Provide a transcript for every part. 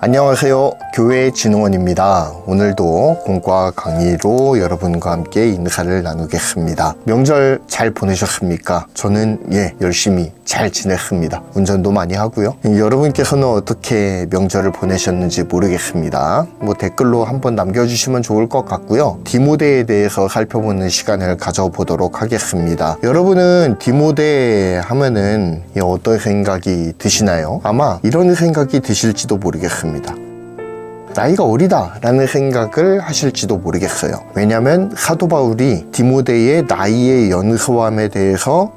안녕하세요. 교회진흥원입니다. 오늘도 공과 강의로 여러분과 함께 인사를 나누겠습니다. 명절 잘 보내셨습니까? 저는 열심히 잘 지냈습니다. 운전도 많이 하고요. 여러분께서는 어떻게 명절을 보내셨는지 모르겠습니다. 댓글로 한번 남겨주시면 좋을 것 같고요. 디모데에 대해서 살펴보는 시간을 가져보도록 하겠습니다. 여러분은 디모데 하면은 어떤 생각이 드시나요? 아마 이런 생각이 드실지도 모르겠습니다. 나이가 어리다 라는 생각을 하실지도 모르겠어요. 왜냐하면 사도 바울이 디모데의 나이의 연소함에 대해서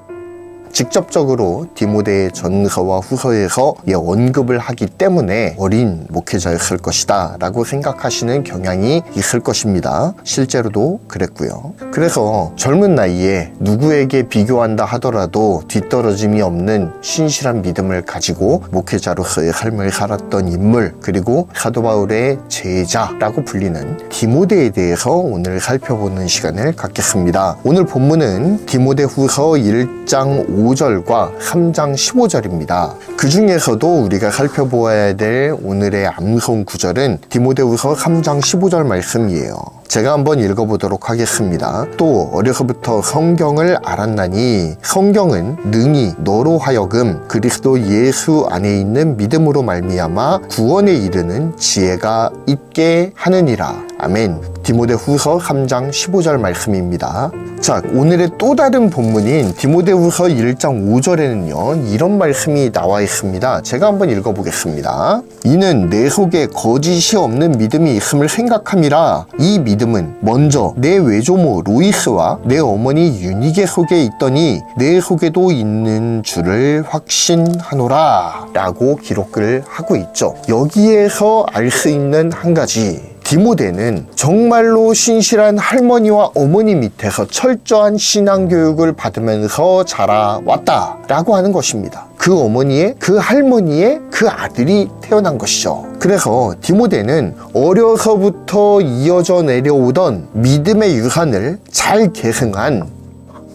직접적으로 디모데의 전서와 후서에서 언급을 하기 때문에 어린 목회자였을 것이다 라고 생각하시는 경향이 있을 것입니다. 실제로도 그랬고요. 그래서 젊은 나이에 누구에게 비교한다 하더라도 뒤떨어짐이 없는 신실한 믿음을 가지고 목회자로서의 삶을 살았던 인물, 그리고 사도 바울의 제자라고 불리는 디모데에 대해서 오늘 살펴보는 시간을 갖겠습니다. 오늘 본문은 디모데 후서 1장 5절과 3장 15절입니다. 그 중에서도 우리가 살펴보아야 될 오늘의 암송 구절은 디모데후서 3장 15절 말씀이에요. 제가 한번 읽어보도록 하겠습니다. 또 어려서부터 성경을 알았나니 성경은 능히 너로 하여금 그리스도 예수 안에 있는 믿음으로 말미암아 구원에 이르는 지혜가 있게 하느니라. 아멘. 디모데후서 3장 15절 말씀입니다. 자, 오늘의 또 다른 본문인 디모데후서 1장 5절에는요 이런 말씀이 나와 있습니다. 제가 한번 읽어보겠습니다. 이는 내 속에 거짓이 없는 믿음이 있음을 생각함이라. 이 믿음은 먼저 내 외조모 로이스와 내 어머니 유니게 속에 있더니 내 속에도 있는 줄을 확신하노라 라고 기록을 하고 있죠. 여기에서 알 수 있는 한 가지, 디모데는 정말로 신실한 할머니와 어머니 밑에서 철저한 신앙교육을 받으면서 자라왔다 라고 하는 것입니다. 그 어머니의, 그 할머니의 그 아들이 태어난 것이죠. 그래서 디모데는 어려서부터 이어져 내려오던 믿음의 유산을 잘 계승한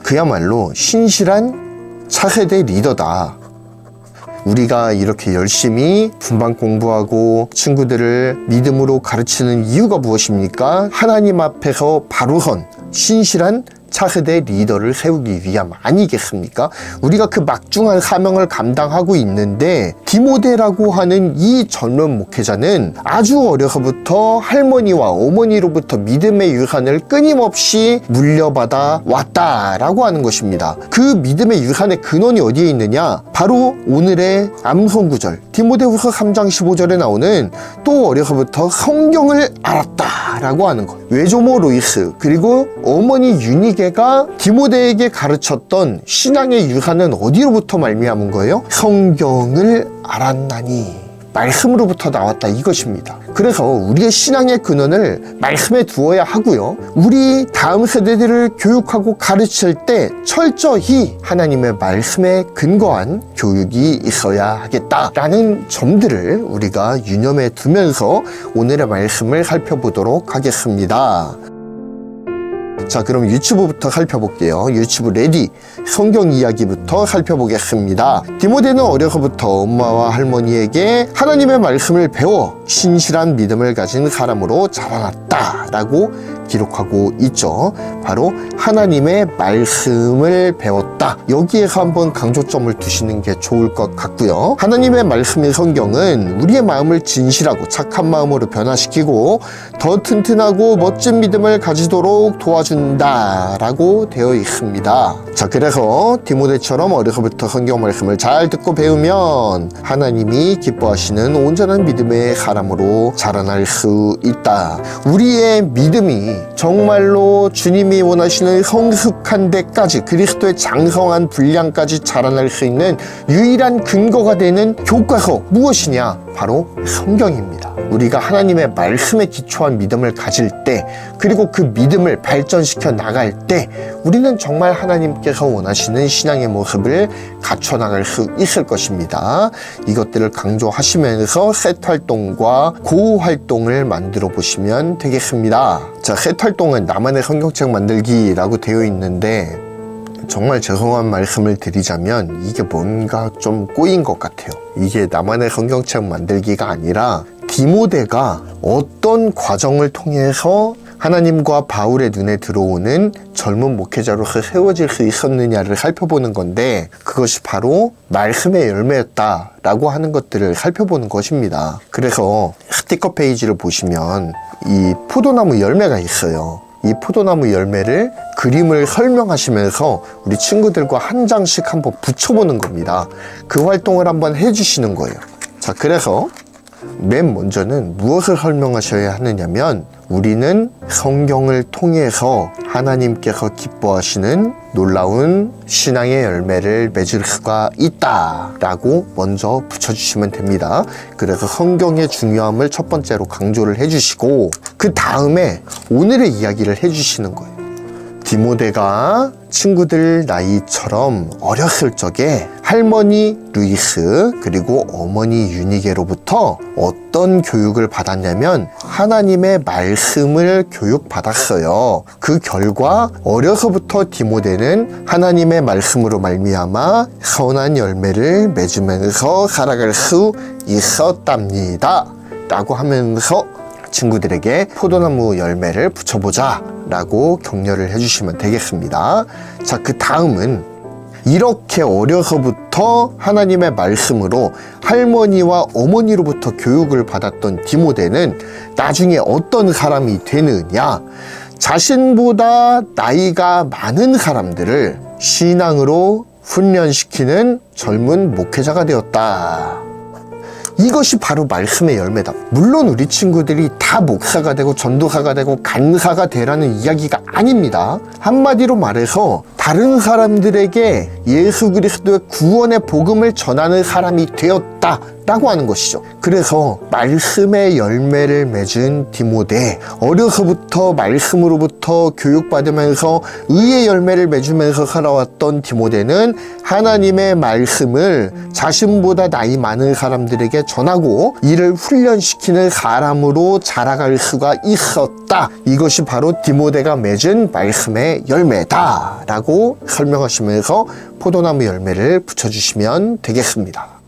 그야말로 신실한 차세대 리더다. 우리가 이렇게 열심히 분반 공부하고 친구들을 믿음으로 가르치는 이유가 무엇입니까? 하나님 앞에서 바로 선 신실한 차세대 리더를 세우기 위함 아니겠습니까? 우리가 그 막중한 사명을 감당하고 있는데 디모데라고 하는 이 젊은 목회자는 아주 어려서부터 할머니와 어머니로부터 믿음의 유산을 끊임없이 물려받아 왔다라고 하는 것입니다. 그 믿음의 유산의 근원이 어디에 있느냐? 바로 오늘의 암송 구절 디모데후서 3장 15절에 나오는 또 어려서부터 성경을 알았다라고 하는 것. 외조모 로이스 그리고 어머니 유니게가 디모데에게 가르쳤던 신앙의 유산은 어디로부터 말미암은 거예요? 성경을 알았나니 말씀으로부터 나왔다 이것입니다. 그래서 우리의 신앙의 근원을 말씀에 두어야 하고요. 우리 다음 세대들을 교육하고 가르칠 때 철저히 하나님의 말씀에 근거한 교육이 있어야 하겠다라는 점들을 우리가 유념해 두면서 오늘의 말씀을 살펴보도록 하겠습니다. 자, 그럼 유튜브부터 살펴볼게요. 유튜브 레디 성경 이야기부터 살펴보겠습니다. 디모데는 어려서부터 엄마와 할머니에게 하나님의 말씀을 배워 신실한 믿음을 가진 사람으로 자라났다 라고 기록하고 있죠. 바로 하나님의 말씀을 배웠다. 여기에서 한번 강조점을 두시는 게 좋을 것 같고요. 하나님의 말씀인 성경은 우리의 마음을 진실하고 착한 마음으로 변화시키고 더 튼튼하고 멋진 믿음을 가지도록 도와준다 라고 되어 있습니다. 자, 그래서 디모데처럼 어려서부터 성경 말씀을 잘 듣고 배우면 하나님이 기뻐하시는 온전한 믿음의 사람으로 자라날 수 있다. 우리의 믿음이 정말로 주님이 원하시는 성숙한 데까지 그리스도의 장성한 분량까지 자라날 수 있는 유일한 근거가 되는 교과서 무엇이냐? 바로 성경입니다. 우리가 하나님의 말씀에 기초한 믿음을 가질 때, 그리고 그 믿음을 발전시켜 나갈 때 우리는 정말 하나님께서 원하시는 신앙의 모습을 갖춰 나갈 수 있을 것입니다. 이것들을 강조하시면서 셋 활동과 고 활동을 만들어 보시면 되겠습니다. 자, 셋 활동은 나만의 성경책 만들기라고 되어 있는데 정말 죄송한 말씀을 드리자면 이게 뭔가 좀 꼬인 것 같아요. 이게 나만의 성경책 만들기가 아니라 디모데가 어떤 과정을 통해서 하나님과 바울의 눈에 들어오는 젊은 목회자로 세워질 수 있었느냐를 살펴보는 건데, 그것이 바로 말씀의 열매였다라고 하는 것들을 살펴보는 것입니다. 그래서 스티커 페이지를 보시면 이 포도나무 열매가 있어요. 이 포도나무 열매를 그림을 설명하시면서 우리 친구들과 한 장씩 한번 붙여보는 겁니다. 그 활동을 한번 해주시는 거예요. 자, 그래서 맨 먼저는 무엇을 설명하셔야 하느냐면, 우리는 성경을 통해서 하나님께서 기뻐하시는 놀라운 신앙의 열매를 맺을 수가 있다 라고 먼저 붙여주시면 됩니다. 그래서 성경의 중요함을 첫 번째로 강조를 해주시고, 그 다음에 오늘의 이야기를 해주시는 거예요. 디모데가 친구들 나이처럼 어렸을 적에 할머니 루이스 그리고 어머니 유니게로부터 어떤 교육을 받았냐면 하나님의 말씀을 교육받았어요. 그 결과 어려서부터 디모데는 하나님의 말씀으로 말미암아 선한 열매를 맺으면서 살아갈 수 있었답니다 라고 하면서 친구들에게 포도나무 열매를 붙여보자 라고 격려를 해주시면 되겠습니다. 자, 그 다음은 이렇게 어려서부터 하나님의 말씀으로 할머니와 어머니로부터 교육을 받았던 디모데는 나중에 어떤 사람이 되느냐, 자신보다 나이가 많은 사람들을 신앙으로 훈련시키는 젊은 목회자가 되었다. 이것이 바로 말씀의 열매다. 물론 우리 친구들이 다 목사가 되고 전도사가 되고 간사가 되라는 이야기가 아닙니다. 한마디로 말해서 다른 사람들에게 예수 그리스도의 구원의 복음을 전하는 사람이 되었다 라고 하는 것이죠. 그래서 말씀의 열매를 맺은 디모데, 어려서부터 말씀으로부터 교육받으면서 의의 열매를 맺으면서 살아왔던 디모데는 하나님의 말씀을 자신보다 나이 많은 사람들에게 전하고 이를 훈련시키는 사람으로 자라갈 수가 있었다. 이것이 바로 디모데가 맺은 말씀의 열매다 라고 설명하시면서 포도나무 열매를 붙여주시면 되겠습니다.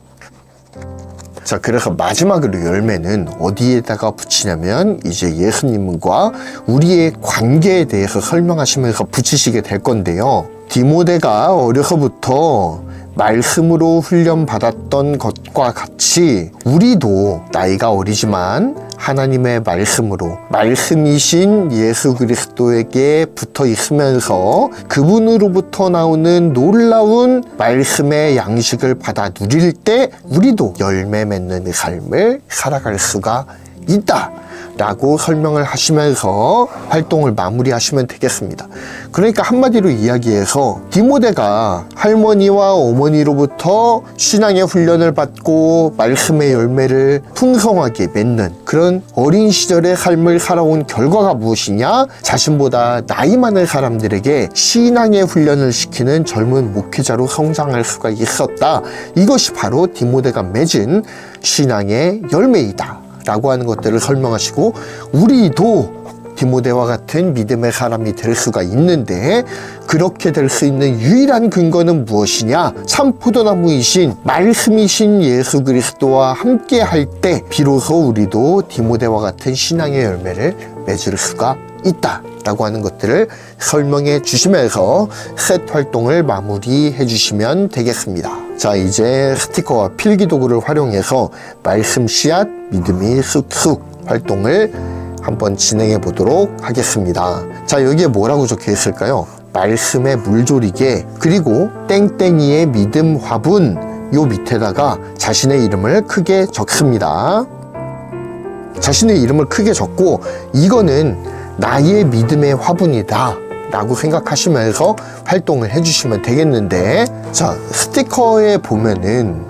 자, 그래서 마지막으로 열매는 어디에다가 붙이냐면 이제 예수님과 우리의 관계에 대해서 설명하시면서 붙이시게 될 건데요. 디모데가 어려서부터 말씀으로 훈련받았던 것과 같이 우리도 나이가 어리지만 하나님의 말씀으로 말씀이신 예수 그리스도에게 붙어 있으면서 그분으로부터 나오는 놀라운 말씀의 양식을 받아 누릴 때 우리도 열매 맺는 삶을 살아갈 수가 있다 라고 설명을 하시면서 활동을 마무리하시면 되겠습니다. 그러니까 한마디로 이야기해서 디모데가 할머니와 어머니로부터 신앙의 훈련을 받고 말씀의 열매를 풍성하게 맺는 그런 어린 시절의 삶을 살아온 결과가 무엇이냐? 자신보다 나이 많은 사람들에게 신앙의 훈련을 시키는 젊은 목회자로 성장할 수가 있었다. 이것이 바로 디모데가 맺은 신앙의 열매이다 라고 하는 것들을 설명하시고, 우리도 디모데와 같은 믿음의 사람이 될 수가 있는데 그렇게 될 수 있는 유일한 근거는 무엇이냐? 참 포도나무이신 말씀이신 예수 그리스도와 함께 할 때 비로소 우리도 디모데와 같은 신앙의 열매를 맺을 수가 있다 라고 하는 것들을 설명해 주시면서 셋 활동을 마무리해 주시면 되겠습니다. 자, 이제 스티커와 필기도구를 활용해서 말씀 씨앗 믿음이 쑥쑥 활동을 한번 진행해 보도록 하겠습니다. 자, 여기에 뭐라고 적혀 있을까요? 말씀의 물조리개 그리고 땡땡이의 믿음 화분, 요 밑에다가 자신의 이름을 크게 적습니다. 자신의 이름을 크게 적고 이거는 나의 믿음의 화분이다 라고 생각하시면서 활동을 해주시면 되겠는데, 자, 스티커에 보면은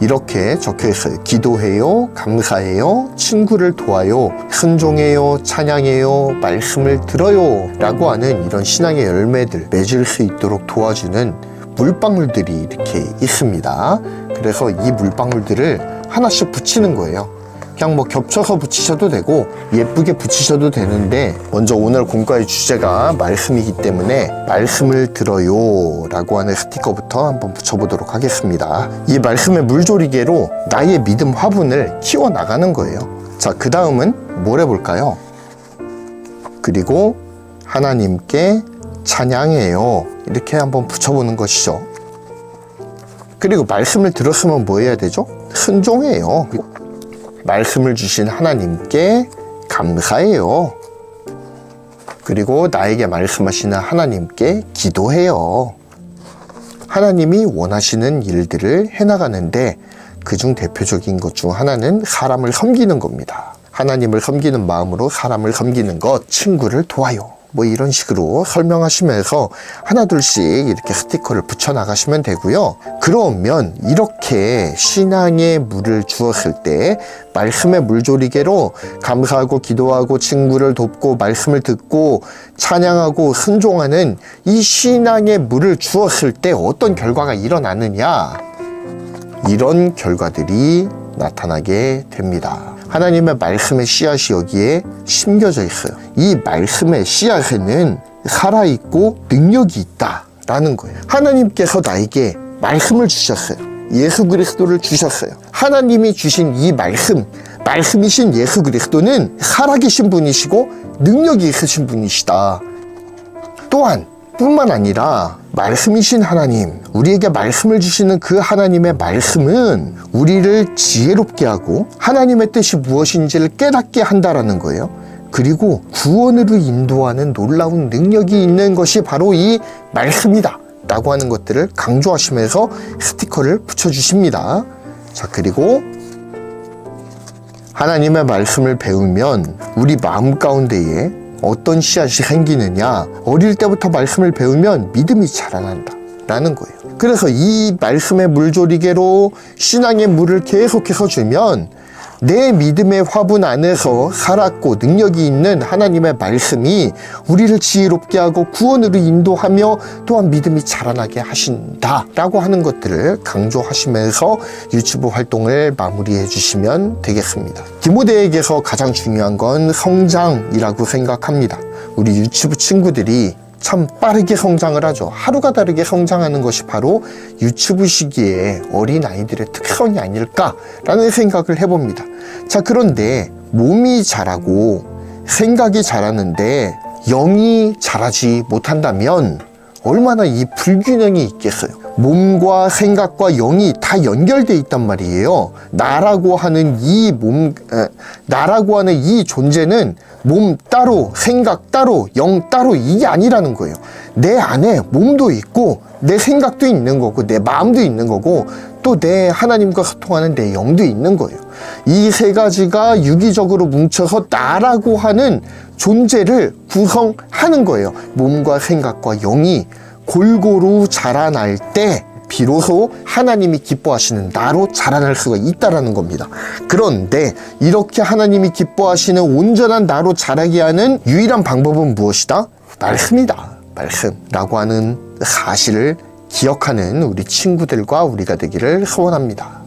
이렇게 적혀 있어요. 기도해요, 감사해요, 친구를 도와요, 순종해요, 찬양해요, 말씀을 들어요 라고 하는 이런 신앙의 열매들 맺을 수 있도록 도와주는 물방울들이 이렇게 있습니다. 그래서 이 물방울들을 하나씩 붙이는 거예요. 그냥 뭐 겹쳐서 붙이셔도 되고 예쁘게 붙이셔도 되는데, 먼저 오늘 공과의 주제가 말씀이기 때문에 말씀을 들어요 라고 하는 스티커부터 한번 붙여보도록 하겠습니다. 이 말씀의 물조리개로 나의 믿음 화분을 키워나가는 거예요. 자, 그 다음은 뭘 해볼까요? 그리고 하나님께 찬양해요. 이렇게 한번 붙여보는 것이죠. 그리고 말씀을 들었으면 뭐 해야 되죠? 순종해요. 말씀을 주신 하나님께 감사해요. 그리고 나에게 말씀하시는 하나님께 기도해요. 하나님이 원하시는 일들을 해나가는데 그중 대표적인 것 중 하나는 사람을 섬기는 겁니다. 하나님을 섬기는 마음으로 사람을 섬기는 것, 친구를 도와요. 뭐 이런 식으로 설명하시면서 하나둘씩 이렇게 스티커를 붙여 나가시면 되고요. 그러면 이렇게 신앙의 물을 주었을 때 말씀의 물조리개로 감사하고 기도하고 친구를 돕고 말씀을 듣고 찬양하고 순종하는 이 신앙의 물을 주었을 때 어떤 결과가 일어나느냐, 이런 결과들이 나타나게 됩니다. 하나님의 말씀의 씨앗이 여기에 심겨져 있어요. 이 말씀의 씨앗에는 살아있고 능력이 있다라는 거예요. 하나님께서 나에게 말씀을 주셨어요. 예수 그리스도를 주셨어요. 하나님이 주신 이 말씀이신 예수 그리스도는 살아계신 분이시고 능력이 있으신 분이시다. 또한 뿐만 아니라 말씀이신 하나님, 우리에게 말씀을 주시는 그 하나님의 말씀은 우리를 지혜롭게 하고 하나님의 뜻이 무엇인지를 깨닫게 한다라는 거예요. 그리고 구원으로 인도하는 놀라운 능력이 있는 것이 바로 이 말씀이다 라고 하는 것들을 강조하시면서 스티커를 붙여주십니다. 자, 그리고 하나님의 말씀을 배우면 우리 마음 가운데에 어떤 씨앗이 생기느냐, 어릴 때부터 말씀을 배우면 믿음이 자라난다 라는 거예요. 그래서 이 말씀의 물조리개로 신앙의 물을 계속해서 주면 내 믿음의 화분 안에서 살았고 능력이 있는 하나님의 말씀이 우리를 지혜롭게 하고 구원으로 인도하며 또한 믿음이 자라나게 하신다 라고 하는 것들을 강조하시면서 유튜브 활동을 마무리해 주시면 되겠습니다. 디모데에게서 가장 중요한 건 성장이라고 생각합니다. 우리 유튜브 친구들이 참 빠르게 성장을 하죠. 하루가 다르게 성장하는 것이 바로 유튜브 시기에 어린아이들의 특성이 아닐까라는 생각을 해봅니다. 자, 그런데 몸이 자라고 생각이 자라는데 영이 자라지 못한다면 얼마나 이 불균형이 있겠어요. 몸과 생각과 영이 다 연결돼 있단 말이에요. 나라고 하는 이 존재는 몸 따로, 생각 따로, 영 따로 이게 아니라는 거예요. 내 안에 몸도 있고 내 생각도 있는 거고 내 마음도 있는 거고 또 내 하나님과 소통하는 내 영도 있는 거예요. 이 세 가지가 유기적으로 뭉쳐서 나라고 하는 존재를 구성하는 거예요. 몸과 생각과 영이 골고루 자라날 때 비로소 하나님이 기뻐하시는 나로 자라날 수가 있다라는 겁니다. 그런데 이렇게 하나님이 기뻐하시는 온전한 나로 자라게 하는 유일한 방법은 무엇이다? 말씀이다. 말씀이라고 하는 사실을 기억하는 우리 친구들과 우리가 되기를 소원합니다.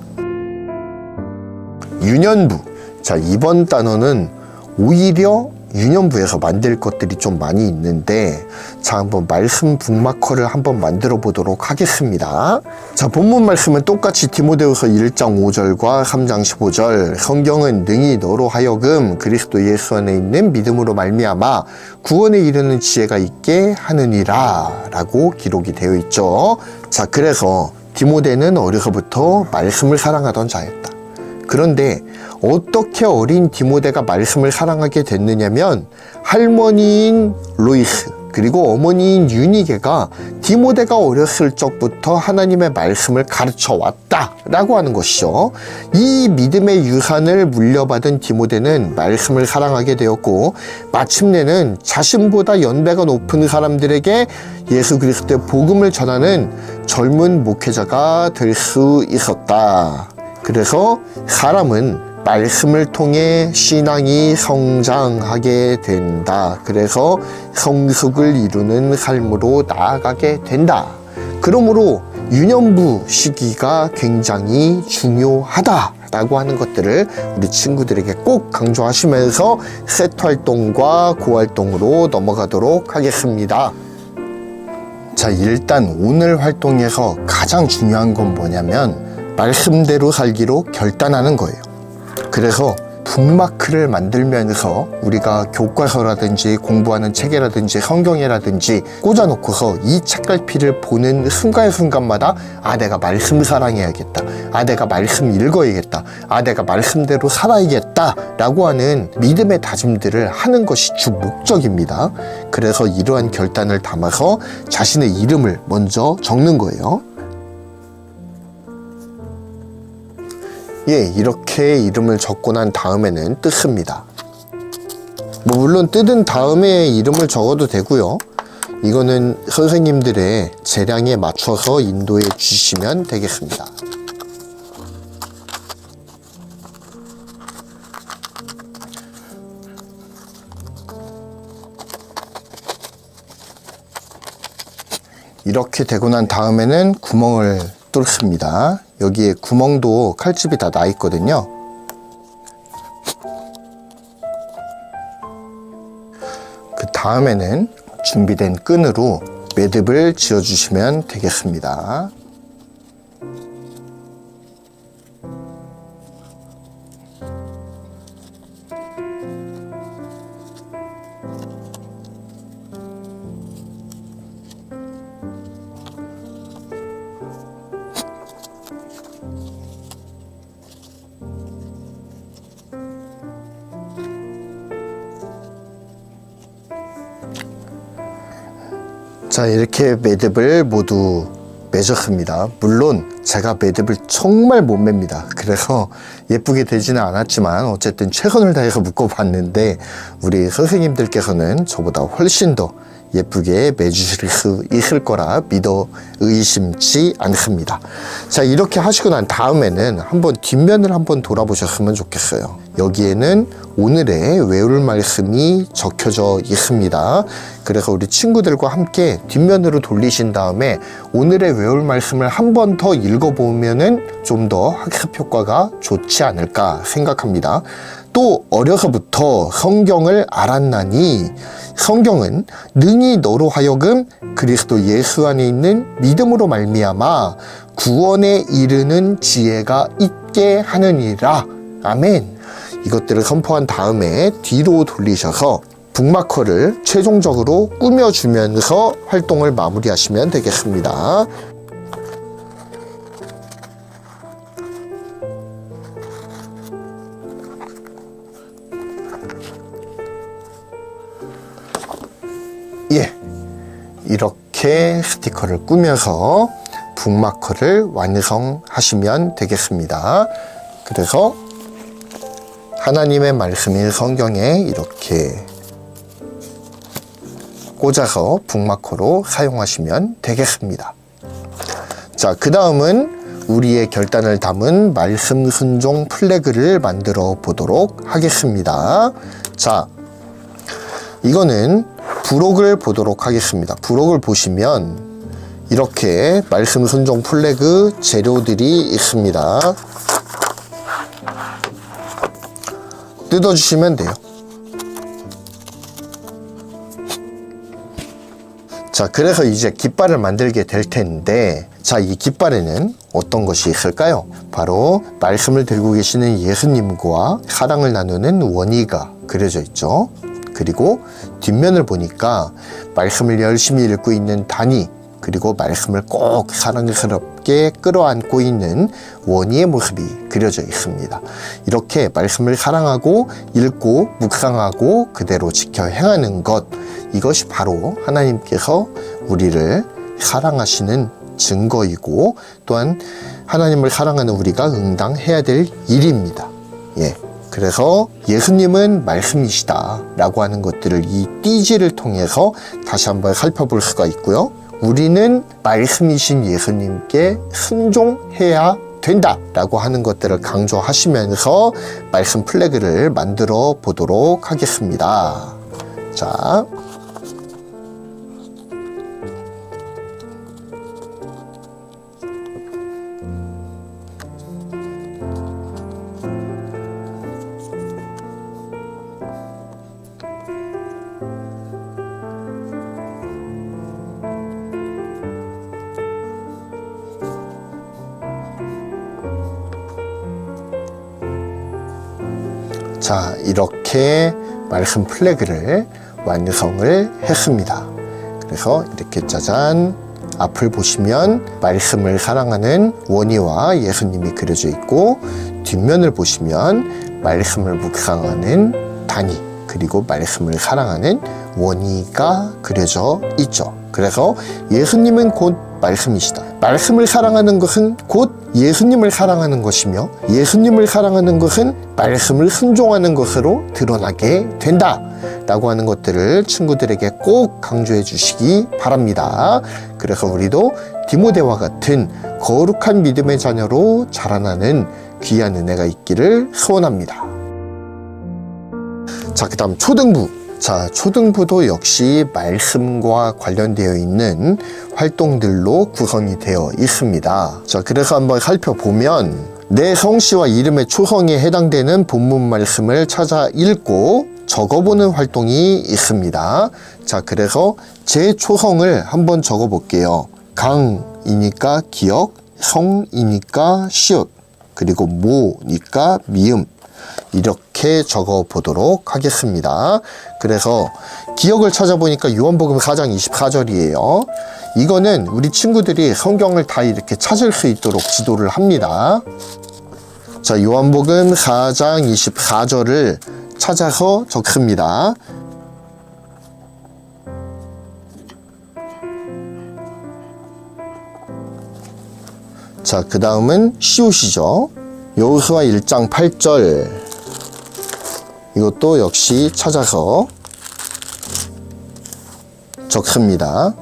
유년부. 자, 이번 단어는 오히려 유년부에서 만들 것들이 좀 많이 있는데, 자, 한번 말씀 북마커를 한번 만들어 보도록 하겠습니다. 자, 본문 말씀은 똑같이 디모데후서 1장 5절과 3장 15절, 성경은 능히 너로 하여금 그리스도 예수 안에 있는 믿음으로 말미암아 구원에 이르는 지혜가 있게 하느니라 라고 기록이 되어 있죠. 자, 그래서 디모데는 어려서부터 말씀을 사랑하던 자였다. 그런데 어떻게 어린 디모데가 말씀을 사랑하게 됐느냐면 할머니인 로이스 그리고 어머니인 유니게가 디모데가 어렸을 적부터 하나님의 말씀을 가르쳐 왔다라고 하는 것이죠. 이 믿음의 유산을 물려받은 디모데는 말씀을 사랑하게 되었고 마침내는 자신보다 연배가 높은 사람들에게 예수 그리스도의 복음을 전하는 젊은 목회자가 될 수 있었다. 그래서 사람은 말씀을 통해 신앙이 성장하게 된다. 그래서 성숙을 이루는 삶으로 나아가게 된다. 그러므로 유년부 시기가 굉장히 중요하다라고 하는 것들을 우리 친구들에게 꼭 강조하시면서 세트 활동과 고활동으로 넘어가도록 하겠습니다. 자, 일단 오늘 활동에서 가장 중요한 건 뭐냐면 말씀대로 살기로 결단하는 거예요. 그래서 북마크를 만들면서 우리가 교과서라든지 공부하는 책이라든지 성경이라든지 꽂아놓고서 이 책갈피를 보는 순간순간마다 내가 말씀 사랑해야겠다, 내가 말씀 읽어야겠다, 내가 말씀대로 살아야겠다 라고 하는 믿음의 다짐들을 하는 것이 주 목적입니다. 그래서 이러한 결단을 담아서 자신의 이름을 먼저 적는 거예요. 이렇게 이름을 적고 난 다음에는 뜯습니다. 물론 뜯은 다음에 이름을 적어도 되고요. 이거는 선생님들의 재량에 맞춰서 인도해 주시면 되겠습니다. 이렇게 되고 난 다음에는 구멍을 뚫습니다. 여기에 구멍도 칼집이 다 나 있거든요. 그 다음에는 준비된 끈으로 매듭을 지어주시면 되겠습니다. 자, 이렇게 매듭을 모두 매졌습니다. 물론 제가 매듭을 정말 못 맵니다. 그래서 예쁘게 되지는 않았지만 어쨌든 최선을 다해서 묶어봤는데 우리 선생님들께서는 저보다 훨씬 더 예쁘게 매주실 수 있을 거라 믿어 의심치 않습니다. 자, 이렇게 하시고 난 다음에는 한번 뒷면을 한번 돌아보셨으면 좋겠어요. 여기에는 오늘의 외울 말씀이 적혀져 있습니다. 그래서 우리 친구들과 함께 뒷면으로 돌리신 다음에 오늘의 외울 말씀을 한 번 더 읽어보면은 좀 더 학습 효과가 좋지 않을까 생각합니다. 또 어려서부터 성경을 알았나니 성경은 능히 너로 하여금 그리스도 예수 안에 있는 믿음으로 말미암아 구원에 이르는 지혜가 있게 하느니라. 아멘. 이것들을 선포한 다음에 뒤로 돌리셔서 북마커를 최종적으로 꾸며주면서 활동을 마무리하시면 되겠습니다. 이렇게 스티커를 꾸며서 북마커를 완성하시면 되겠습니다. 그래서 하나님의 말씀인 성경에 이렇게 꽂아서 북마커로 사용하시면 되겠습니다. 자, 그 다음은 우리의 결단을 담은 말씀 순종 플래그를 만들어 보도록 하겠습니다. 자, 이거는 부록을 보도록 하겠습니다. 부록을 보시면 이렇게 말씀 순종 플래그 재료들이 있습니다. 뜯어주시면 돼요. 자, 그래서 이제 깃발을 만들게 될 텐데, 자, 이 깃발에는 어떤 것이 있을까요? 바로 말씀을 들고 계시는 예수님과 사랑을 나누는 원의가 그려져 있죠. 그리고 뒷면을 보니까 말씀을 열심히 읽고 있는 단이, 그리고 말씀을 꼭 사랑스럽게 끌어안고 있는 원희의 모습이 그려져 있습니다. 이렇게 말씀을 사랑하고 읽고 묵상하고 그대로 지켜 행하는 것, 이것이 바로 하나님께서 우리를 사랑하시는 증거이고 또한 하나님을 사랑하는 우리가 응당해야 될 일입니다. 그래서 예수님은 말씀이시다 라고 하는 것들을 이 띠지를 통해서 다시 한번 살펴볼 수가 있고요. 우리는 말씀이신 예수님께 순종해야 된다 라고 하는 것들을 강조하시면서 말씀 플래그를 만들어 보도록 하겠습니다. 자, 자, 이렇게 말씀 플래그를 완성을 했습니다. 그래서 이렇게 짜잔, 앞을 보시면 말씀을 사랑하는 원희와 예수님이 그려져 있고, 뒷면을 보시면 말씀을 묵상하는 다니, 그리고 말씀을 사랑하는 원희가 그려져 있죠. 그래서 예수님은 곧 말씀이시다. 말씀을 사랑하는 것은 곧 예수님을 사랑하는 것이며, 예수님을 사랑하는 것은 말씀을 순종하는 것으로 드러나게 된다 라고 하는 것들을 친구들에게 꼭 강조해 주시기 바랍니다. 그래서 우리도 디모데와 같은 거룩한 믿음의 자녀로 자라나는 귀한 은혜가 있기를 소원합니다. 자, 그 다음 초등부. 자, 초등부도 역시 말씀과 관련되어 있는 활동들로 구성이 되어 있습니다. 자, 그래서 한번 살펴보면 내 성씨와 이름의 초성에 해당되는 본문 말씀을 찾아 읽고 적어보는 활동이 있습니다. 자, 그래서 제 초성을 한번 적어볼게요. 강이니까 기억, 성이니까 시옷, 그리고 모니까 미음, 이렇게 적어 보도록 하겠습니다. 그래서 기억을 찾아보니까 요한복음 4장 24절이에요. 이거는 우리 친구들이 성경을 다 이렇게 찾을 수 있도록 지도를 합니다. 자, 요한복음 4장 24절을 찾아서 적습니다. 자, 그 다음은 시옷이죠. 여호수아 1장 8절, 이것도 역시 찾아서 적습니다.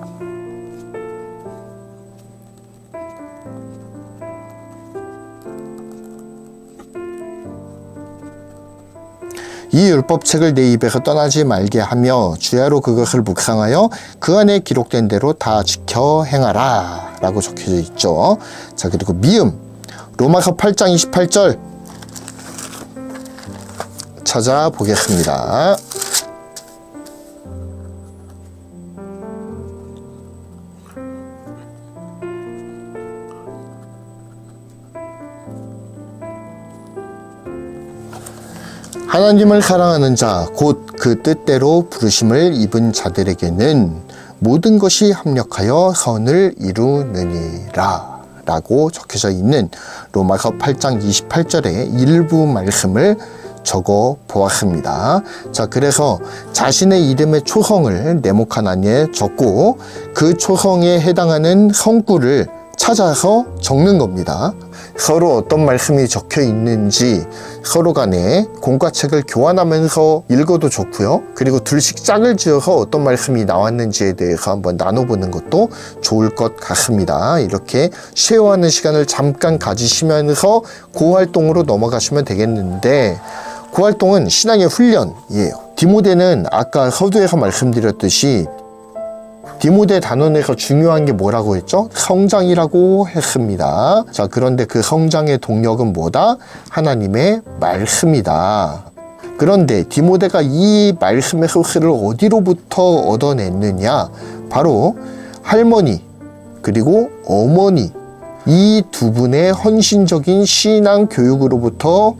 이 율법책을 내 입에서 떠나지 말게 하며 주야로 그것을 묵상하여 그 안에 기록된 대로 다 지켜 행하라 라고 적혀져 있죠. 자, 그리고 미음, 로마서 8장 28절 찾아보겠습니다. 하나님을 사랑하는 자, 곧 그 뜻대로 부르심을 입은 자들에게는 모든 것이 합력하여 선을 이루느니라 라고 적혀져 있는 로마서 8장 28절의 일부 말씀을 적어 보았습니다. 자, 그래서 자신의 이름의 초성을 네모칸 안에 적고 그 초성에 해당하는 성구를 찾아서 적는 겁니다. 서로 어떤 말씀이 적혀 있는지 서로 간에 공과책을 교환하면서 읽어도 좋고요. 그리고 둘씩 짝을 지어서 어떤 말씀이 나왔는지에 대해서 한번 나눠보는 것도 좋을 것 같습니다. 이렇게 쉐어하는 시간을 잠깐 가지시면서 그 활동으로 넘어가시면 되겠는데, 그 활동은 신앙의 훈련이에요. 디모데는 아까 서두에서 말씀드렸듯이 디모데 단원에서 중요한 게 뭐라고 했죠? 성장이라고 했습니다. 자, 그런데 그 성장의 동력은 뭐다? 하나님의 말씀이다. 그런데 디모데가 이 말씀의 소스를 어디로부터 얻어냈느냐? 바로 할머니 그리고 어머니, 이 두 분의 헌신적인 신앙 교육으로부터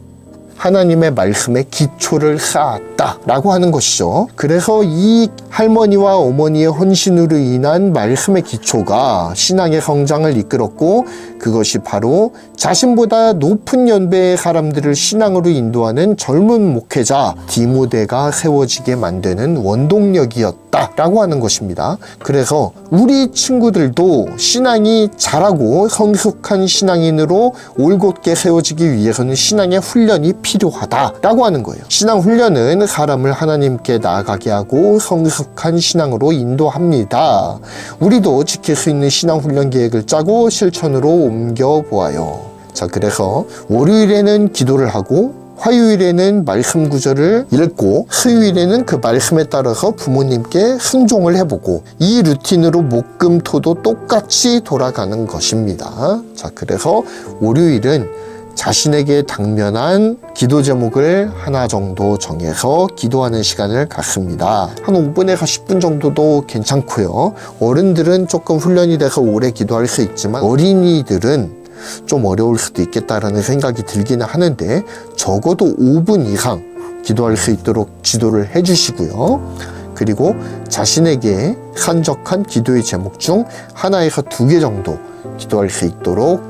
하나님의 말씀의 기초를 쌓았다라고 하는 것이죠. 그래서 이 할머니와 어머니의 헌신으로 인한 말씀의 기초가 신앙의 성장을 이끌었고, 그것이 바로 자신보다 높은 연배의 사람들을 신앙으로 인도하는 젊은 목회자 디모데가 세워지게 만드는 원동력이었다라고 하는 것입니다. 그래서 우리 친구들도 신앙이 자라고 성숙한 신앙인으로 올곧게 세워지기 위해서는 신앙의 훈련이 필요하다라고 하는 거예요. 신앙 훈련은 사람을 하나님께 나아가게 하고 성숙한 신앙으로 인도합니다. 우리도 지킬 수 있는 신앙 훈련 계획을 짜고 실천으로 옮겨보아요. 자, 그래서 월요일에는 기도를 하고, 화요일에는 말씀 구절을 읽고, 수요일에는 그 말씀에 따라서 부모님께 순종을 해보고, 이 루틴으로 목금토도 똑같이 돌아가는 것입니다. 자, 그래서 월요일은 자신에게 당면한 기도 제목을 하나 정도 정해서 기도하는 시간을 갖습니다. 한 5분에서 10분 정도도 괜찮고요. 어른들은 조금 훈련이 돼서 오래 기도할 수 있지만 어린이들은 좀 어려울 수도 있겠다라는 생각이 들기는 하는데, 적어도 5분 이상 기도할 수 있도록 지도를 해주시고요. 그리고 자신에게 한적한 기도의 제목 중 하나에서 2개 정도 기도할 수 있도록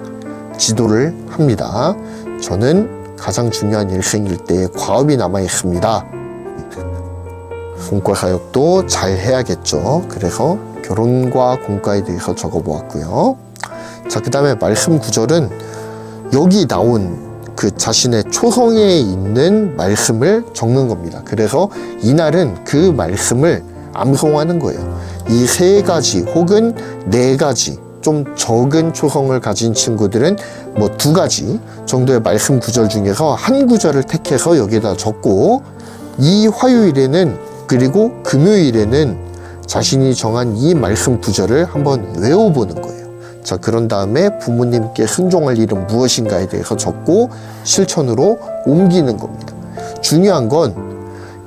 지도를 합니다. 저는 가장 중요한 일생일 때 과업이 남아 있습니다. 공과 사역도 잘 해야겠죠. 그래서 결혼과 공과에 대해서 적어보았고요. 자, 그 다음에 말씀 구절은 여기 나온 그 자신의 초성에 있는 말씀을 적는 겁니다. 그래서 이날은 그 말씀을 암송하는 거예요. 이 3가지 혹은 4가지 좀 적은 초성을 가진 친구들은 뭐 2가지 정도의 말씀 구절 중에서 한 구절을 택해서 여기에다 적고, 이 화요일에는 그리고 금요일에는 자신이 정한 이 말씀 구절을 한번 외워보는 거예요. 자, 그런 다음에 부모님께 순종할 일은 무엇인가에 대해서 적고 실천으로 옮기는 겁니다. 중요한 건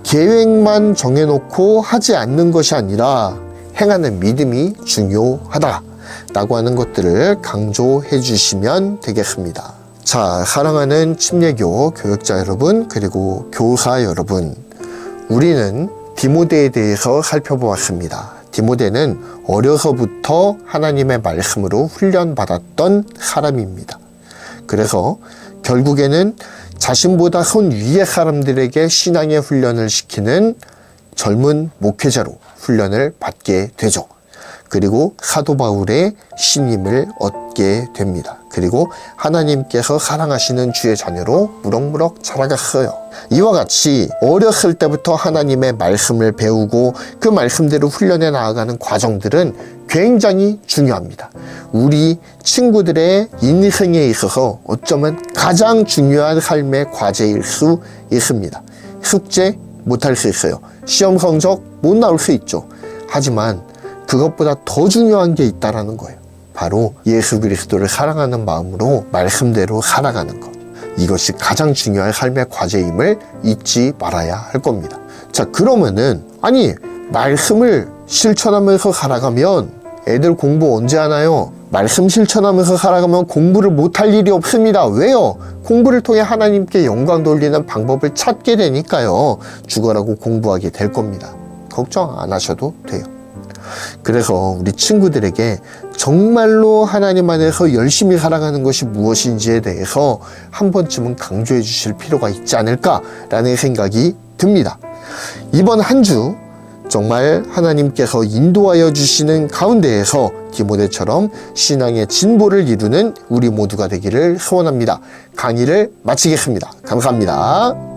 계획만 정해놓고 하지 않는 것이 아니라 행하는 믿음이 중요하다라고 하는 것들을 강조해 주시면 되겠습니다. 자, 사랑하는 침례교 교역자 여러분, 그리고 교사 여러분, 우리는 디모데에 대해서 살펴보았습니다. 디모데는 어려서부터 하나님의 말씀으로 훈련받았던 사람입니다. 그래서 결국에는 자신보다 손 위의 사람들에게 신앙의 훈련을 시키는 젊은 목회자로 훈련을 받게 되죠. 그리고 사도 바울의 신임을 얻게 됩니다. 그리고 하나님께서 사랑하시는 주의 자녀로 무럭무럭 자라갔어요. 이와 같이 어렸을 때부터 하나님의 말씀을 배우고 그 말씀대로 훈련해 나아가는 과정들은 굉장히 중요합니다. 우리 친구들의 인생에 있어서 어쩌면 가장 중요한 삶의 과제일 수 있습니다. 숙제 못할 수 있어요. 시험 성적 못 나올 수 있죠. 하지만 그것보다 더 중요한 게 있다라는 거예요. 바로 예수 그리스도를 사랑하는 마음으로 말씀대로 살아가는 것. 이것이 가장 중요한 삶의 과제임을 잊지 말아야 할 겁니다. 자, 그러면은 아니 말씀을 실천하면서 살아가면 애들 공부 언제 하나요? 말씀 실천하면서 살아가면 공부를 못할 일이 없습니다. 왜요? 공부를 통해 하나님께 영광 돌리는 방법을 찾게 되니까요. 죽어라고 공부하게 될 겁니다. 걱정 안 하셔도 돼요. 그래서 우리 친구들에게 정말로 하나님 안에서 열심히 살아가는 것이 무엇인지에 대해서 한 번쯤은 강조해 주실 필요가 있지 않을까라는 생각이 듭니다. 이번 한 주 정말 하나님께서 인도하여 주시는 가운데에서 디모데처럼 신앙의 진보를 이루는 우리 모두가 되기를 소원합니다. 강의를 마치겠습니다. 감사합니다.